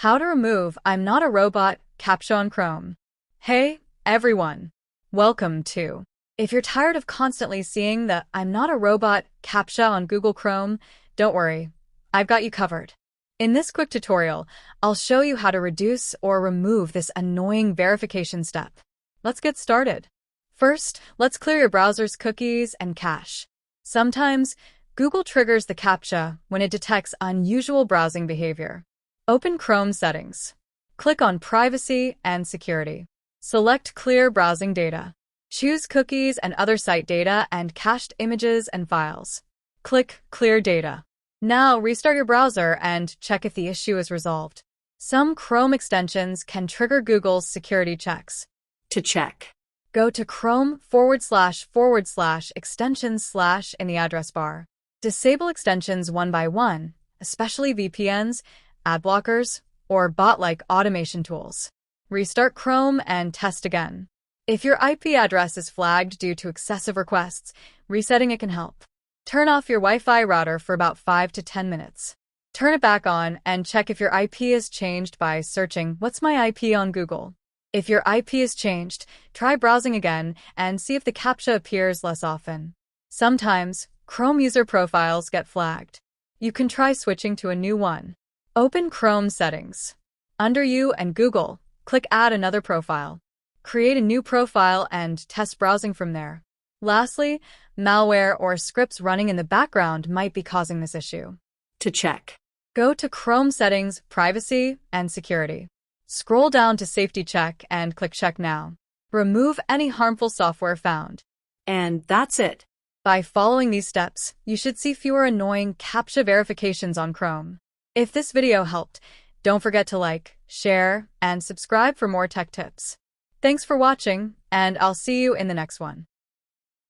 How to remove I'm not a robot Capcha on Chrome. Hey, everyone. Welcome to. If you're tired of constantly seeing the I'm not a robot Capcha on Google Chrome, don't worry. I've got you covered. In this quick tutorial, I'll show you how to reduce or remove this annoying verification step. Let's get started. First, let's clear your browser's cookies and cache. Sometimes, Google triggers the Capcha when it detects unusual browsing behavior. Open Chrome Settings. Click on Privacy and Security. Select Clear Browsing Data. Choose Cookies and other site data and cached images and files. Click Clear Data. Now restart your browser and check if the issue is resolved. Some Chrome extensions can trigger Google's security checks. To check, Go to Chrome//extensions/ in the address bar. Disable extensions one by one, especially VPNs, ad blockers, or bot-like automation tools. Restart Chrome and test again. If your IP address is flagged due to excessive requests, resetting it can help. Turn off your Wi-Fi router for about 5 to 10 minutes. Turn it back on and check if your IP is changed by searching "What's my IP" on Google. If your IP is changed, try browsing again and see if the Capcha appears less often. Sometimes, Chrome user profiles get flagged. You can try switching to a new one. Open Chrome Settings. Under You and Google, click Add another profile. Create a new profile and test browsing from there. Lastly, malware or scripts running in the background might be causing this issue. to check, Go to Chrome Settings, Privacy, and Security. Scroll down to Safety Check and click Check Now. Remove any harmful software found. and that's it. By following these steps, you should see fewer annoying Capcha verifications on Chrome. If this video helped, don't forget to like, share, and subscribe for more tech tips. Thanks for watching, and I'll see you in the next one.